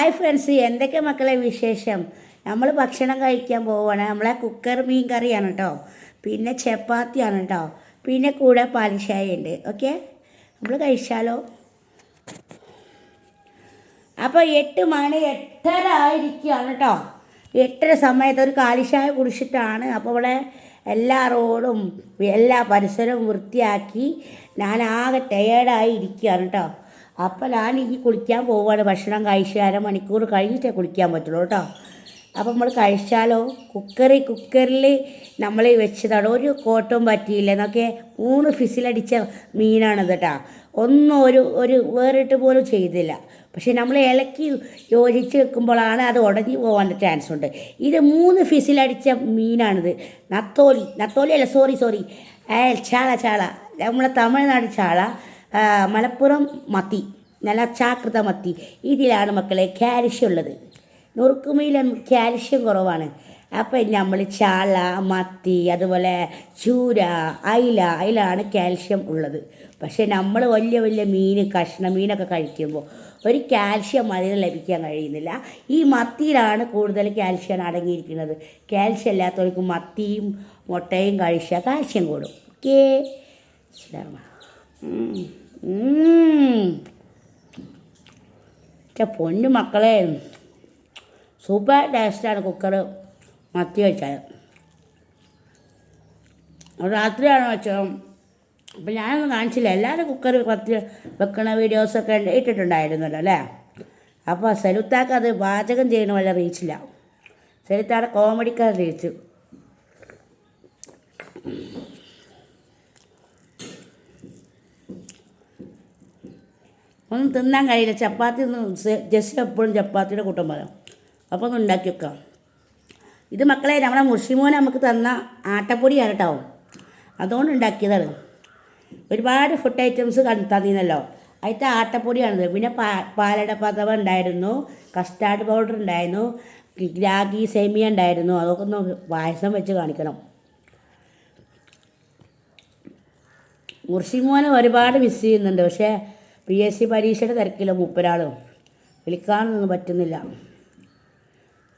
Hi friends, എന്തൊക്കെ മക്കളെ വിശേഷം? നമ്മൾ ഭക്ഷണം കഴിക്കാൻ പോവുകയാണ്. നമ്മളെ കുക്കർ മീൻ കറിയാണ് കേട്ടോ, പിന്നെ ചപ്പാത്തിയാണ് കേട്ടോ, പിന്നെ കൂടെ പാൽച്ചായ ഉണ്ട്. ഓക്കെ, നമ്മൾ കഴിച്ചാലോ? അപ്പോൾ 8 മണി 8:30 ആയിരിക്കുകയാണ് കേട്ടോ. 8:30 സമയത്ത് ഒരു കാലിച്ചായ കുടിച്ചിട്ടാണ്. അപ്പോൾ ഇവിടെ എല്ലാ റോഡും എല്ലാ പരിസരവും വൃത്തിയാക്കി ഞാൻ ആകെ ടയേർഡായി ഇരിക്കുകയാണ് കേട്ടോ. അപ്പോൾ ഞാൻ ഈ കുളിക്കാൻ പോവുകയാണ്. ഭക്ഷണം കഴിച്ച് അരമണിക്കൂർ കഴിഞ്ഞിട്ടേ കുളിക്കാൻ പറ്റുള്ളൂ കേട്ടോ. അപ്പോൾ നമ്മൾ കഴിച്ചാലോ? കുക്കറിൽ നമ്മൾ വെച്ചതാണ്. ഒരു കോട്ടവും പറ്റിയില്ല എന്നൊക്കെ 3 ഫിസിലടിച്ച മീനാണിത് കേട്ടോ. ഒന്നും ഒരു വേറിട്ട് പോലും ചെയ്തില്ല. പക്ഷേ നമ്മൾ ഇളക്കി യോജിച്ച് വെക്കുമ്പോഴാണ് അത് ഉടഞ്ഞു പോകാൻ ചാൻസ് ഉണ്ട്. ഇത് 3 ഫിസിലടിച്ച മീനാണിത്. നത്തോലി അല്ല, സോറി ചാള നമ്മളെ തമിഴ്നാട് ചാള, മലപ്പുറം മത്തി, നല്ല ചാക്രത മത്തി. ഇതിലാണ് മക്കളെ കാൽഷ്യം ഉള്ളത്. നുറുക്കുമീലും കാൽഷ്യം കുറവാണ്. അപ്പം നമ്മൾ ചാള, മത്തി, അതുപോലെ ചൂര, അയിലാണ് കാൽഷ്യം ഉള്ളത്. പക്ഷേ നമ്മൾ വലിയ മീൻ, കഷ്ണ മീനൊക്കെ കഴിക്കുമ്പോൾ ഒരു കാൽഷ്യം അതിന് ലഭിക്കാൻ കഴിയുന്നില്ല. ഈ മത്തിയിലാണ് കൂടുതൽ കാൽഷ്യം അടങ്ങിയിരിക്കുന്നത്. കാൽഷ്യം ഇല്ലാത്തവർക്ക് മത്തിയും മുട്ടയും കഴിച്ചാൽ കാൽഷ്യം കൂടും. ഓക്കേ, പൊന്നു മക്കളെ, സൂപ്പർ ടേസ്റ്റാണ് കുക്കർ മത്തി വെച്ചാൽ. രാത്രിയാണ് വെച്ചത്. അപ്പം ഞാനൊന്നും കാണിച്ചില്ല. എല്ലാവരും കുക്കർ മത്തി വെക്കണ വീഡിയോസൊക്കെ ഇട്ടിട്ടുണ്ടായിരുന്നല്ലോ അല്ലേ. അപ്പോൾ സെലുത്താക്ക് അത് പാചകം ചെയ്യണ വല്ല റീച്ചില്ല. സെലുത്താടെ കോമഡിക്കാർ റീച്ച്. ഒന്നും തിന്നാൻ കഴിയില്ല. ചപ്പാത്തി ജസ്റ്റ് എപ്പോഴും ചപ്പാത്തിയുടെ കൂട്ടം പറയാം. അപ്പോൾ ഒന്ന് ഉണ്ടാക്കി വെക്കാം. ഇത് മക്കളെ നമ്മളെ മുഷിമോൻ നമുക്ക് തന്ന ആട്ടപ്പൊടിയാണ് കേട്ടോ. അതുകൊണ്ട് ഉണ്ടാക്കിയതാണ്. ഒരുപാട് ഫുഡ് ഐറ്റംസ് തന്നിരുന്നല്ലോ, അതിൻ്റെ ആട്ടപ്പൊടിയാണിത്. പിന്നെ പാലട പതവ ഉണ്ടായിരുന്നു, കസ്റ്റാർഡ് പൗഡർ ഉണ്ടായിരുന്നു, രാഗി സേമിയ ഉണ്ടായിരുന്നു. അതൊക്കെ ഒന്ന് പായസം വെച്ച് കാണിക്കണം. മുർഷിമോനെ ഒരുപാട് മിസ് ചെയ്യുന്നുണ്ട്. പക്ഷേ PSC പരീക്ഷയുടെ തിരക്കില്ല മൂപ്പരാളും. വിളിക്കാനൊന്നും പറ്റുന്നില്ല.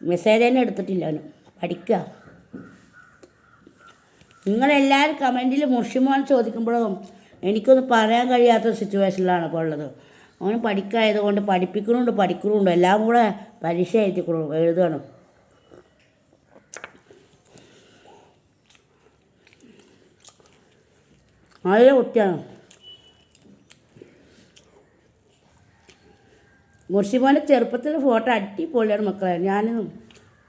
മെസ്സേജ് തന്നെ എടുത്തിട്ടില്ല. അവന് പഠിക്കുക. നിങ്ങളെല്ലാവരും കമൻറ്റിൽ മുർഷിമോൻ ചോദിക്കുമ്പോഴും എനിക്കൊന്നും പറയാൻ കഴിയാത്ത സിറ്റുവേഷനിലാണ് ഇപ്പോൾ ഉള്ളത്. അവന് പഠിക്കായതുകൊണ്ട് പഠിക്കുന്നുണ്ട് എല്ലാം കൂടെ പരീക്ഷ എഴുതുകയാണ്. നല്ല കുട്ടിയാണ് മുർഷിമോൻ്റെ. ചെറുപ്പത്തിൽ ഫോട്ടോ അടിപൊളിയാണ് മക്കളെ. ഞാൻ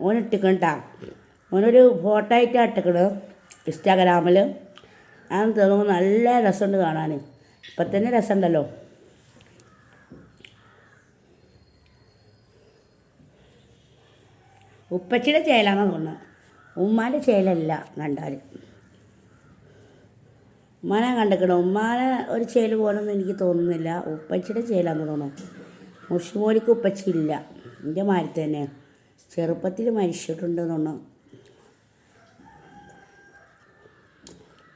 ഓനിട്ടിക്കണ്ടാ. ഓനൊരു ഫോട്ടോ ആയിട്ടാണ് ഇട്ടിക്കണത് ഇൻസ്റ്റാഗ്രാമിൽ. അത് തോന്നുമ്പോൾ നല്ല രസമുണ്ട് കാണാൻ. ഇപ്പം തന്നെ രസമുണ്ടല്ലോ. ഉപ്പച്ചിയുടെ ചേലാണെന്ന് തോന്നുന്നത്. ഉമ്മാൻ്റെ ചേലല്ല കണ്ടാൽ. ഉമ്മാനെ കണ്ടിക്കണം. ഉമ്മാനെ ഒരു ചേല് പോലൊന്നും എനിക്ക് തോന്നുന്നില്ല. ഉപ്പച്ചിയുടെ ചേലാന്ന് തോന്നുന്നു. മുർഷിമോനിക്ക് ഉപ്പച്ചില്ല. എൻ്റെ മാതിരി തന്നെ ചെറുപ്പത്തിൽ മരിച്ചിട്ടുണ്ടെന്ന് തോന്നുന്നു.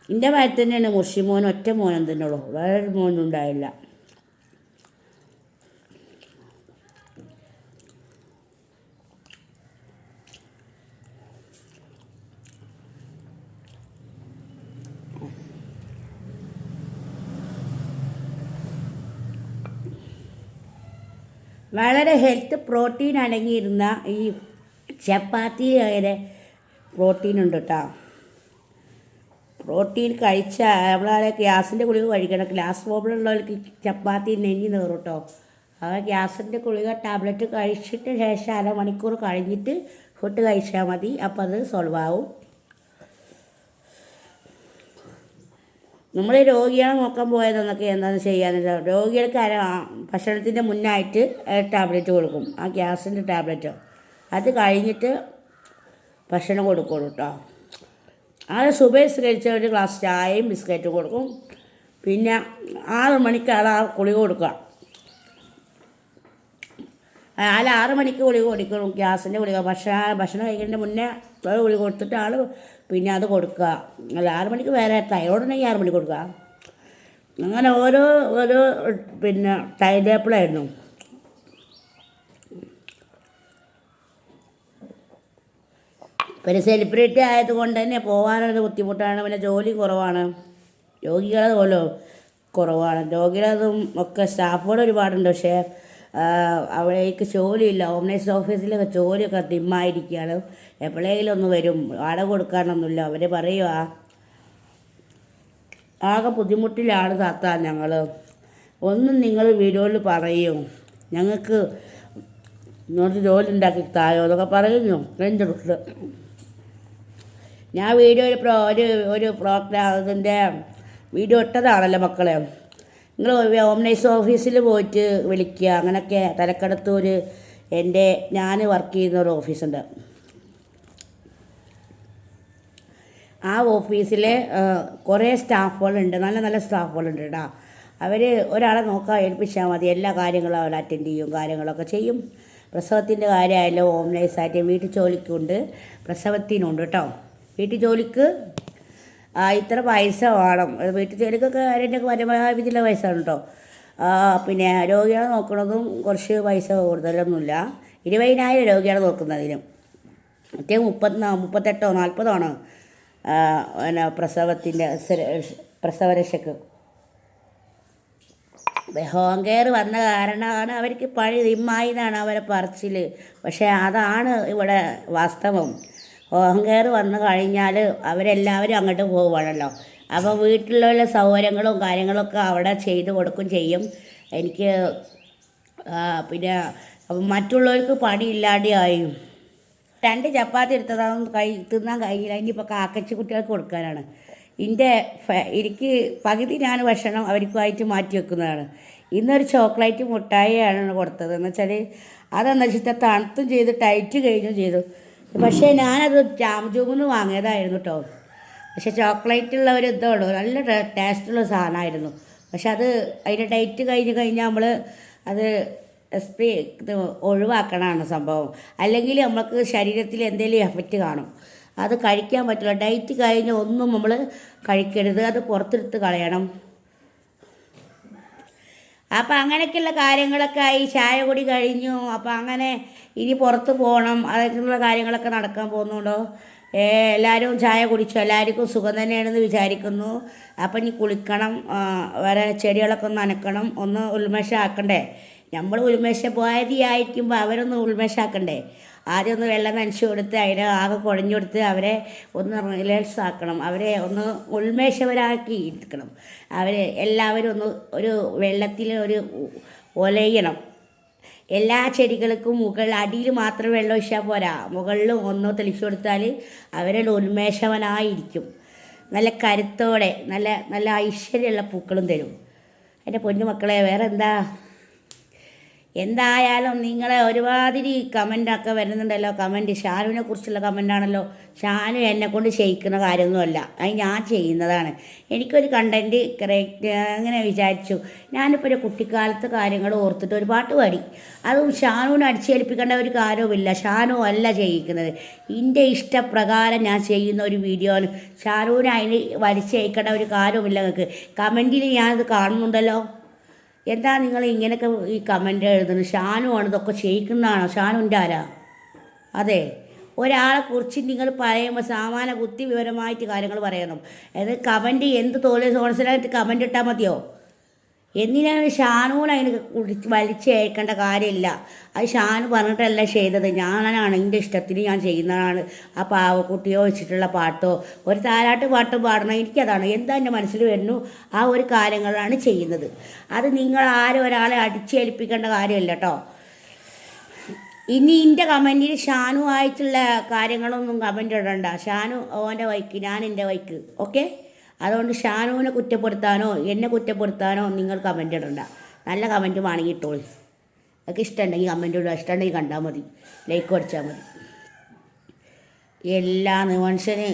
എൻ്റെ മാതിരി തന്നെയാണ് മുർഷിമോൻ. ഒറ്റ മോനം തന്നെ ഉള്ളൂ, വേറൊരു മോനും ഉണ്ടായില്ല. വളരെ ഹെൽത്ത് പ്രോട്ടീൻ അടങ്ങിയിരുന്ന ഈ ചപ്പാത്തി വരെ പ്രോട്ടീൻ ഉണ്ട് കേട്ടോ. പ്രോട്ടീൻ കഴിച്ചാൽ നമ്മളെ ഗ്യാസിൻ്റെ ഗുളിക കഴിക്കണം. ഗ്യാസ് പ്രോബ്ലം ഉള്ളവർക്ക് ചപ്പാത്തി നെഞ്ഞി നേറും കേട്ടോ. ആ ഗ്യാസിൻ്റെ ഗുളിക ടാബ്ലറ്റ് കഴിച്ചിട്ട് ശേഷം അരമണിക്കൂർ കഴിഞ്ഞിട്ട് ഫുഡ് കഴിച്ചാൽ മതി. അപ്പോൾ അത് സോൾവ് ആവും. നമ്മൾ രോഗികളെ നോക്കാൻ പോയതെന്നൊക്കെ എന്താണെന്ന് ചെയ്യാനില്ല. രോഗികൾക്ക് ഭക്ഷണത്തിൻ്റെ മുന്നായിട്ട് ടാബ്ലറ്റ് കൊടുക്കും, ആ ഗ്യാസിൻ്റെ ടാബ്ലറ്റ്. അത് കഴിഞ്ഞിട്ട് ഭക്ഷണം കൊടുക്കുള്ളൂ കേട്ടോ. അത് സുബേസ് കഴിച്ച ഒരു ഗ്ലാസ് ചായയും ബിസ്ക്കറ്റും കൊടുക്കും. പിന്നെ 6 മണിക്കാണ് ആ ഗുളിക കൊടുക്കുക. 6 മണിക്ക് ഗുളിക കൊടുക്കണം, ഗ്യാസിൻ്റെ ഗുളിക. ഭക്ഷണം കഴിക്കുന്നതിൻ്റെ മുന്നേ ഗുളിക കൊടുത്തിട്ടാണ് പിന്നെ അത് കൊടുക്കുക. അല്ല, 6 മണിക്ക് വേറെ തൈറോയിഡുണ്ടെങ്കിൽ 6 മണിക്ക് കൊടുക്കുക. അങ്ങനെ ഓരോ പിന്നെ ടൈം ടേബിളായിരുന്നു. പിന്നെ സെലിബ്രിറ്റി ആയതുകൊണ്ട് തന്നെ പോകാനൊരു ബുദ്ധിമുട്ടാണ്. പിന്നെ ജോലി കുറവാണ്, രോഗികളത് പോലും കുറവാണ്. രോഗികളതും ഒക്കെ സ്റ്റാഫുകൾ ഒരുപാടുണ്ട്, പക്ഷേ അവിടേക്ക് ജോലിയില്ല. ഹോം നേഴ്സ് ഓഫീസിലൊക്കെ ജോലിയൊക്കെ ഡിമ്മായിരിക്കുകയാണ്. എപ്പോഴെങ്കിലും ഒന്ന് വരും, വാടക കൊടുക്കാനൊന്നുമില്ല. അവർ പറയുക ആകെ ബുദ്ധിമുട്ടിലാണ് താത്ത ഞങ്ങൾ, ഒന്നും നിങ്ങൾ വീഡിയോയിൽ പറയും, ഞങ്ങൾക്ക് ഇങ്ങോട്ട് ജോലി ഉണ്ടാക്കി തായോ എന്നൊക്കെ പറയുന്നു എൻ്റെ അടുത്ത്. ഞാൻ വീഡിയോ ഒരു പ്രോഗ്രാം അതിൻ്റെ വീഡിയോ ഇട്ടതാണല്ലോ മക്കളെ. നിങ്ങൾ ഹോം നേഴ്സ് ഓഫീസിൽ പോയിട്ട് വിളിക്കുക. അങ്ങനെയൊക്കെ തലക്കടത്തൂർ ഞാൻ വർക്ക് ചെയ്യുന്ന ഒരു ഓഫീസുണ്ട്. ആ ഓഫീസിൽ കുറേ സ്റ്റാഫുകളുണ്ട്, നല്ല നല്ല സ്റ്റാഫുകളുണ്ട് കേട്ടോ. അവർ ഒരാളെ നോക്കാൻ ഏൽപ്പിച്ചാൽ മതി, എല്ലാ കാര്യങ്ങളും അവർ അറ്റൻഡ് ചെയ്യും, കാര്യങ്ങളൊക്കെ ചെയ്യും. പ്രസവത്തിൻ്റെ കാര്യമായാലും ഹോം നേഴ്സായിട്ട് വീട്ടു ജോലിക്കുണ്ട്, പ്രസവത്തിനുണ്ട് കേട്ടോ. വീട്ടു ജോലിക്ക് ഇത്ര പൈസ വേണം. വീട്ടു ജോലിക്കൊക്കെ അതിൻ്റെ പരമാവധിയുള്ള പൈസ ആണ് കേട്ടോ. പിന്നെ രോഗികളെ നോക്കുന്നതും കുറച്ച് പൈസ കൂടുതലൊന്നുമില്ല. 20,000 രോഗികളെ നോക്കുന്നതിന്, മറ്റേ 38 or 40 ആണ് പിന്നെ പ്രസവത്തിൻ്റെ പ്രസവരക്ഷക്ക്. ഹോം കെയർ വന്ന കാരണമാണ് അവർക്ക് പണി ദിമ്മായി എന്നാണ് അവരെ പറച്ചിൽ. പക്ഷേ അതാണ് ഇവിടെ വാസ്തവം. ഹോം കെയർ വന്നു കഴിഞ്ഞാൽ അവരെല്ലാവരും അങ്ങോട്ട് പോവുകയാണല്ലോ. അപ്പോൾ വീട്ടിലുള്ള സൗകര്യങ്ങളും കാര്യങ്ങളൊക്കെ അവിടെ ചെയ്ത് കൊടുക്കും ചെയ്യും. എനിക്ക് പിന്നെ മറ്റുള്ളവർക്ക് പണി ഇല്ലാതെയായി. 2 ചപ്പാത്തി എടുത്തതൊന്നും തിന്നാൻ കഴിയില്ല. ഇനിയിപ്പോൾ കാക്കച്ചി കുട്ടികൾക്ക് കൊടുക്കാനാണ്. എനിക്ക് പകുതി ഞാൻ ഭക്ഷണം അവർക്കുമായിട്ട് മാറ്റി വെക്കുന്നതാണ്. ഇന്നൊരു ചോക്ലേറ്റ് മുട്ടായിയാണ് കൊടുത്തത്. എന്ന് വെച്ചാൽ അതെന്ന് വെച്ചിട്ട് തണുത്തും ചെയ്ത് ടൈറ്റ് കഴിഞ്ഞും ചെയ്തു. പക്ഷേ ഞാനത് ജാംജൂമിന്ന് വാങ്ങിയതായിരുന്നു കേട്ടോ. പക്ഷേ ചോക്ലേറ്റുള്ള ഒരു ഇതുള്ളൂ, നല്ല ടേസ്റ്റുള്ള സാധനമായിരുന്നു. പക്ഷെ അത് അതിൻ്റെ ഡേറ്റ് കഴിഞ്ഞാൽ നമ്മൾ അത് ഇത് ഒഴിവാക്കണമാണ് സംഭവം. അല്ലെങ്കിൽ നമുക്ക് ശരീരത്തിൽ എന്തെങ്കിലും എഫക്റ്റ് കാണും, അത് കഴിക്കാൻ പറ്റില്ല. ഡേറ്റ് കഴിഞ്ഞ് ഒന്നും നമ്മൾ കഴിക്കരുത്, അത് പുറത്തെടുത്ത് കളയണം. അപ്പം അങ്ങനെയൊക്കെയുള്ള കാര്യങ്ങളൊക്കെ ആയി. ചായ കുടി കഴിഞ്ഞു. അപ്പം അങ്ങനെ ഇനി പുറത്ത് പോകണം, അതിനുള്ള കാര്യങ്ങളൊക്കെ നടക്കാൻ പോകുന്നുണ്ടോ. എല്ലാവരും ചായ കുടിച്ചു, എല്ലാവർക്കും സുഖം തന്നെയാണെന്ന് വിചാരിക്കുന്നു. അപ്പം ഇനി കുളിക്കണം, വേറെ ചെടികളൊക്കെ ഒന്ന് നനക്കണം, ഒന്ന് ഉന്മേഷമാക്കണ്ടേ. നമ്മൾ ഉന്മേഷബോധിയായിരിക്കുമ്പോൾ അവരൊന്ന് ഉന്മേഷമാക്കണ്ടേ. ആദ്യം ഒന്ന് വെള്ളം നനച്ചു കൊടുത്ത് അതിനെ ആകെ കുഴഞ്ഞു കൊടുത്ത് അവരെ ഒന്ന് റിലാക്സ് ആക്കണം, അവരെ ഒന്ന് ഉന്മേഷവരാക്കി എടുക്കണം. എല്ലാവരും ഒന്ന് ഒരു വെള്ളത്തിൽ ഒരു ഒലയണം. എല്ലാ ചെടികൾക്കും അടിയിൽ മാത്രം വെള്ളം ഒഴിച്ചാൽ പോരാ, മുകളിലും ഒന്ന് തെളിച്ചു കൊടുത്താൽ അവരുടെ ഉന്മേഷവനായിരിക്കും. നല്ല കരുത്തോടെ നല്ല നല്ല ഐശ്വര്യമുള്ള പൂക്കളും തരും. എൻ്റെ പൊന്നു മക്കളെ, വേറെ എന്തായാലും നിങ്ങളെ ഒരുമാതിരി കമൻ്റൊക്കെ വരുന്നുണ്ടല്ലോ. കമൻറ്റ് ഷാനുവിനെ കുറിച്ചുള്ള കമൻ്റാണല്ലോ. ഷാനു എന്നെക്കൊണ്ട് ചെയ്യിക്കുന്ന കാര്യമൊന്നുമല്ല, അത് ഞാൻ ചെയ്യുന്നതാണ്. എനിക്കൊരു കണ്ടൻറ്റ് അങ്ങനെ വിചാരിച്ചു. ഞാനിപ്പോൾ ഒരു കുട്ടിക്കാലത്തെ കാര്യങ്ങൾ ഓർത്തിട്ട് ഒരു പാട്ട് പാടി. അതും ഷാനുവിനെ അടിച്ചേൽപ്പിക്കേണ്ട ഒരു കാര്യവുമില്ല, ഷാനു അല്ല ചെയ്യിക്കുന്നത്. എൻ്റെ ഇഷ്ടപ്രകാരം ഞാൻ ചെയ്യുന്ന ഒരു വീഡിയോ ആണ്. ഷാനുവിനെ അതിന് വലിച്ചയക്കേണ്ട ഒരു കാര്യവുമില്ല. നിങ്ങൾക്ക് കമൻറ്റിൽ ഞാനത് കാണുന്നുണ്ടല്ലോ. എന്താ നിങ്ങൾ ഇങ്ങനെയൊക്കെ ഈ കമൻ്റ് എഴുതുന്നത്? ഷാനു ആണ് ഇതൊക്കെ ചെയ്യിക്കുന്നതാണോ? ഷാനുവിൻ്റെ ആരാ? അതെ, ഒരാളെക്കുറിച്ച് നിങ്ങൾ പറയുമ്പോൾ സാമാന്യ ബുദ്ധി വിവരമായിട്ട് കാര്യങ്ങൾ പറയണം. അത് കമൻറ്റ് എന്ത് തോന്നലായിട്ട് കമൻ്റ് ഇട്ടാൽ മതിയോ? എന്തിനാണ് ഷാനുവിനെ അതിന് വലിച്ചേക്കേണ്ട കാര്യമില്ല. അത് ഷാനു പറഞ്ഞിട്ടല്ല ചെയ്തത്, ഞാനാണ് എൻ്റെ ഇഷ്ടത്തിന് ഞാൻ ചെയ്യുന്നതാണ്. ആ പാവക്കുട്ടിയോ വെച്ചിട്ടുള്ള പാട്ടോ ഒരു താരാട്ട് പാട്ടോ പാടണം, എനിക്കതാണ് എന്താ എൻ്റെ മനസ്സിൽ വരുന്നു ആ ഒരു കാര്യങ്ങളാണ് ചെയ്യുന്നത്. അത് നിങ്ങൾ ആരും ഒരാളെ അടിച്ചേൽപ്പിക്കേണ്ട കാര്യമില്ല കേട്ടോ. ഇനി എൻ്റെ കമൻറ്റിൽ ഷാനു ആയിട്ടുള്ള കാര്യങ്ങളൊന്നും കമൻ്റ് ഇടണ്ട. ഷാനു ഓൻ്റെ വൈക്ക്, ഞാൻ എൻ്റെ വൈക്ക്, ഓക്കെ. അതുകൊണ്ട് ഷാനുവിനെ കുറ്റപ്പെടുത്താനോ എന്നെ കുറ്റപ്പെടുത്താനോ നിങ്ങൾ കമൻ്റ് ഇടണ്ട. നല്ല കമൻറ്റ് വേണമെങ്കിൽ ഇട്ടോളി. അതൊക്കെ ഇഷ്ടമുണ്ടെങ്കിൽ കമൻറ്റ് ഇടുക, ഇഷ്ടമുണ്ടെങ്കിൽ കണ്ടാൽ മതി, ലൈക്ക് അടിച്ചാൽ മതി. മനുഷ്യന്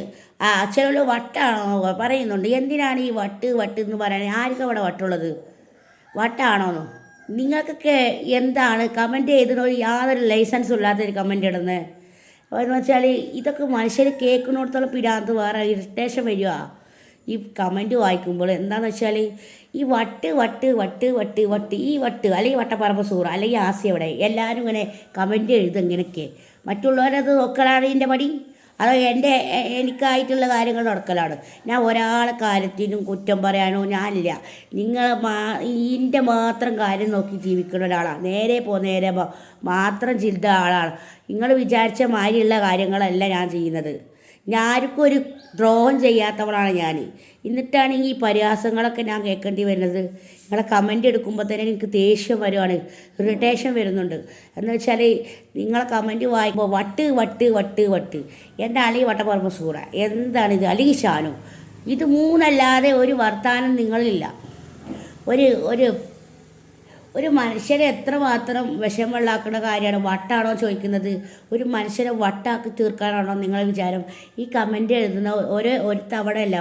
ചില വട്ടാണോ പറയുന്നുണ്ട്. എന്തിനാണ് ഈ വട്ട് എന്ന് പറയുന്നത്? ആർക്കും അവിടെ വട്ടുള്ളത്? വട്ടാണോന്നോ? നിങ്ങൾക്കൊക്കെ എന്താണ് കമൻറ്റ് ചെയ്തതിനൊരു യാതൊരു ലൈസൻസും ഇല്ലാത്തൊരു കമൻറ്റ് ഇടുന്നത്? എന്ന് വെച്ചാൽ ഇതൊക്കെ മനുഷ്യർ കേൾക്കുന്നിടത്തോളം പിരാന്ത് വേറെ ഇറിറ്റേഷൻ വരിക ഈ കമൻറ്റ് വായിക്കുമ്പോൾ. എന്താണെന്ന് വെച്ചാൽ ഈ വട്ട് ഈ വട്ട് അല്ലെങ്കിൽ വട്ടപ്പറമ്പ് സൂറ അല്ലെങ്കിൽ ആസി എവിടെ എല്ലാവരും ഇങ്ങനെ കമൻറ്റ് എഴുതും ഇങ്ങനെയൊക്കെ. മറ്റുള്ളവരത് നോക്കലാണ് ഇതിൻ്റെ പടി. അതോ എനിക്കായിട്ടുള്ള കാര്യങ്ങൾ നടക്കലാണ്? ഞാൻ ഒരാളെ കാര്യത്തിനും കുറ്റം പറയാനോ ഞാനില്ല. നിങ്ങൾ ഇതിൻ്റെ മാത്രം കാര്യം നോക്കി ജീവിക്കുന്ന ഒരാളാണ്. നേരെ മാത്രം ചിന്ത ആളാണ്. നിങ്ങൾ വിചാരിച്ച മാതിരിയുള്ള കാര്യങ്ങളല്ല ഞാൻ ചെയ്യുന്നത്. ഞാർക്കും ഒരു ദ്രോഹം ചെയ്യാത്തവളാണ് ഞാൻ. എന്നിട്ടാണെങ്കിൽ ഈ പരിഹാസങ്ങളൊക്കെ ഞാൻ കേൾക്കേണ്ടി വരുന്നത്. നിങ്ങളെ കമൻ്റ് എടുക്കുമ്പോൾ തന്നെ എനിക്ക് ദേഷ്യം വരുവാണ്, ഇറിറ്റേഷൻ വരുന്നുണ്ട്. എന്ന് വെച്ചാൽ നിങ്ങളെ കമൻറ്റ് വായിക്കുമ്പോൾ വട്ട് എൻ്റെ അളി വട്ടപ്പറമ്പ് സൂറ എന്താണിത്, അല്ലെങ്കിൽ ഷാനു, ഇത് മൂന്നല്ലാതെ ഒരു വർത്താനം നിങ്ങളില്ല. ഒരു മനുഷ്യരെ എത്രമാത്രം വിഷമമുള്ളാക്കുന്ന കാര്യമാണ്. വട്ടാണോ ചോദിക്കുന്നത്? ഒരു മനുഷ്യനെ വട്ടാക്കി തീർക്കാനാണോ നിങ്ങളെ വിചാരം? ഈ കമൻ്റ് എഴുതുന്ന ഒരു തവണയല്ല,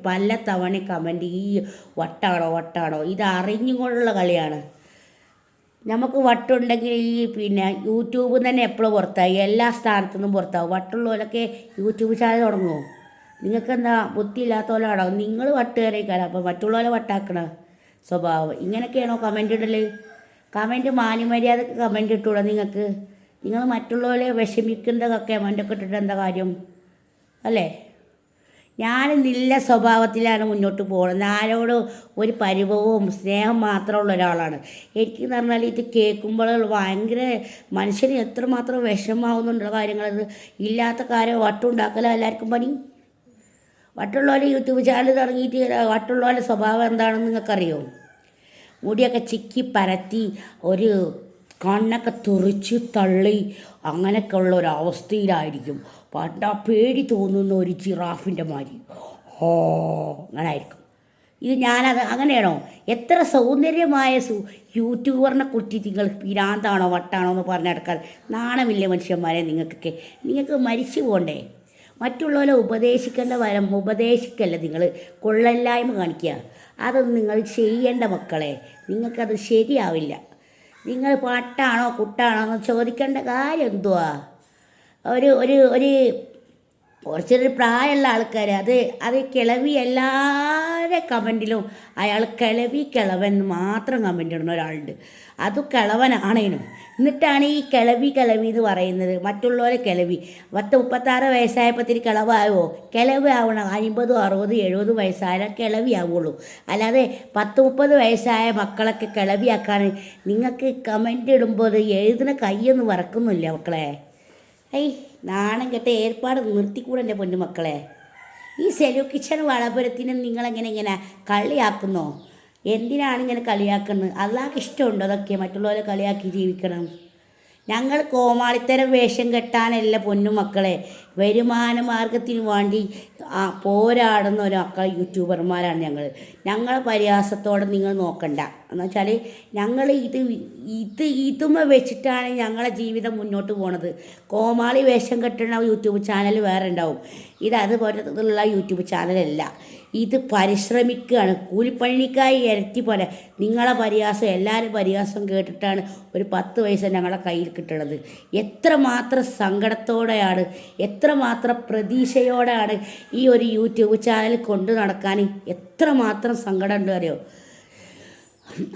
പല തവണ കമൻ്റ് ഈ വട്ടാണോ ഇത് അറിഞ്ഞുകൊണ്ടുള്ള കളിയാണ്. നമുക്ക് വട്ടുണ്ടെങ്കിൽ പിന്നെ യൂട്യൂബിൽ തന്നെ എപ്പോഴും പുറത്തായി, എല്ലാ സ്ഥാനത്തു നിന്നും പുറത്താവും. വട്ടുള്ളവരൊക്കെ യൂട്യൂബ് ചാനൽ തുടങ്ങുമോ? നിങ്ങൾക്കെന്താ ബുദ്ധി ഇല്ലാത്തവരാണോ? നിങ്ങൾ വട്ടുകാരേക്കാരം, അപ്പോൾ മറ്റുള്ളവരെ വട്ടാക്കണ സ്വഭാവം. ഇങ്ങനെയൊക്കെയാണോ കമൻ്റ് ഇടൽ? കമൻറ്റ് മാന്യമര്യാദക്ക് കമൻ്റ് ഇട്ടുകൂടാ നിങ്ങൾക്ക്? നിങ്ങൾ മറ്റുള്ളവരെ വിഷമിക്കുന്നതൊക്കെ കമൻ്റൊക്കെ ഇട്ടിട്ട് എന്താ കാര്യം അല്ലേ? ഞാൻ നല്ല സ്വഭാവത്തിലാണ് മുന്നോട്ട് പോകുന്നത്. ആരോട് ഒരു പരിഭവവും സ്നേഹം മാത്രമുള്ള ഒരാളാണ്. എനിക്കെന്ന് പറഞ്ഞാൽ ഇത് കേൾക്കുമ്പോൾ ഭയങ്കര മനുഷ്യന് എത്രമാത്രം വിഷമാവുന്നുണ്ടുള്ള കാര്യങ്ങളത്. ഇല്ലാത്ത കാര്യം വട്ടുണ്ടാക്കല എല്ലാവർക്കും പണി. വട്ടുള്ളവരെ യൂട്യൂബ് ചാനൽ തുടങ്ങിയിട്ട് വട്ടുള്ളവരുടെ സ്വഭാവം എന്താണെന്ന് നിങ്ങൾക്കറിയോ? മുടിയൊക്കെ ചിക്കി പരത്തി ഒരു കണ്ണൊക്കെ തുറിച്ച് തള്ളി അങ്ങനെയൊക്കെ ഉള്ള ഒരവസ്ഥയിലായിരിക്കും. പേടി തോന്നുന്ന ഒരു ജിറാഫിൻ്റെ മാതിരി അങ്ങനെ ആയിരിക്കും. ഇത് ഞാനത് അങ്ങനെയാണോ? എത്ര സൗന്ദര്യമായ യൂട്യൂബറിനെ കുറിച്ച് നിങ്ങൾ പിരാന്താണോ വട്ടാണോ എന്ന് പറഞ്ഞെടുക്കാതെ നാണമില്ലേ മനുഷ്യന്മാരെ നിങ്ങൾക്കൊക്കെ? നിങ്ങൾക്ക് മരിച്ചു പോകണ്ടേ? മറ്റുള്ളവരെ ഉപദേശിക്കല്ല നിങ്ങൾ, കൊള്ളല്ലായ്മ കാണിക്കുക. അതൊന്നും നിങ്ങൾ ചെയ്യേണ്ട മക്കളെ. നിങ്ങൾക്കത് ശരിയാവില്ല. നിങ്ങൾ പട്ടാണോ കുട്ടാണോ എന്ന് ചോദിക്കേണ്ട കാര്യം എന്തുവാ? ഒരു കുറച്ചൊരു പ്രായമുള്ള ആൾക്കാർ അത് കിളവി എല്ലാവരുടെ കമൻറ്റിലും അയാൾ കിളവൻ മാത്രം കമൻ്റ് ഇടുന്ന ഒരാളുണ്ട്. അത് കിളവനാണേനും. എന്നിട്ടാണ് ഈ കിളവി എന്ന് പറയുന്നത്. മറ്റുള്ളവരെ കിളവി 36 വയസ്സായപ്പോഴത്തേക്ക് കിളവാകുമോ? കിളവ് ആവണം 50, 60, 70 വയസ്സായാലും കിളവിയാവുള്ളൂ. അല്ലാതെ 10-30 വയസ്സായ മക്കളൊക്കെ കിളവിയാക്കാൻ നിങ്ങൾക്ക് കമൻ്റ് ഇടുമ്പോൾ എഴുതുന്ന കൈയൊന്നും വറക്കുന്നില്ല മക്കളെ. നാണം കെട്ട ഏർപ്പാട് നിർത്തിക്കൂടെ എൻ്റെ പൊന്നുമക്കളെ? ഈ സെലു കിച്ചൺ വളപുരത്തിന് നിങ്ങളെങ്ങനെ കളിയാക്കുന്നോ? എന്തിനാണ് ഇങ്ങനെ കളിയാക്കുന്നത്? അല്ലാതെ ഇഷ്ടമുണ്ടോ അതൊക്കെ മറ്റുള്ളവരെ കളിയാക്കി ജീവിക്കണം? ഞങ്ങൾ കോമാളിത്തരം വേഷം കെട്ടാനല്ല പൊന്നുമക്കളെ, വരുമാന മാർഗത്തിന് വേണ്ടി പോരാടുന്ന ഒരു യൂട്യൂബർമാരാണ് ഞങ്ങളെ പരിഹാസത്തോടെ നിങ്ങൾ നോക്കണ്ട. എന്ന് വെച്ചാൽ ഞങ്ങൾ ഇതുമ വെച്ചിട്ടാണ് ഞങ്ങളെ ജീവിതം മുന്നോട്ട് പോണത്. കോമാളി വേഷം കെട്ടുന്ന യൂട്യൂബ് ചാനൽ വേറെ ഉണ്ടാവും. അതുപോലത്തുള്ള യൂട്യൂബ് ചാനലല്ല. ഇത് പരിശ്രമിക്കുകയാണ്, കൂലിപ്പണിക്കായി ഇരട്ടി പോലെ. നിങ്ങളെ പരിഹാസം, എല്ലാവരും പരിഹാസം കേട്ടിട്ടാണ് ഒരു 10 പൈസ ഞങ്ങളെ കയ്യിൽ കിട്ടുന്നത്. എത്രമാത്രം സങ്കടത്തോടെയാണ്, എത്രമാത്രം പ്രതീക്ഷയോടെയാണ് ഈ ഒരു യൂട്യൂബ് ചാനൽ കൊണ്ടു നടക്കാൻ എത്രമാത്രം സങ്കടമുണ്ട് അറിയോ?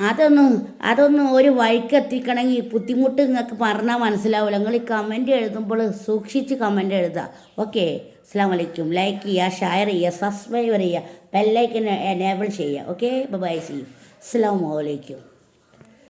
അതൊന്നും ഒരു വഴിക്ക് എത്തിക്കണമെങ്കിൽ ബുദ്ധിമുട്ട് നിങ്ങൾക്ക് പറഞ്ഞാൽ മനസ്സിലാവില്ല. നിങ്ങൾ ഈ കമൻ്റ് എഴുതുമ്പോൾ സൂക്ഷിച്ച് കമൻ്റ് എഴുതുക. ഓക്കെ, അസ്സലാമു അലൈക്കും. ലൈക്ക് ചെയ്യുക, ഷെയർ ചെയ്യുക, സബ്സ്ക്രൈബ് ചെയ്യുക, ബെല്ലൈക്കൻ എനേബിൾ ചെയ്യുക. Okay, bye, see you. അസ്സലാമു അലൈക്കും.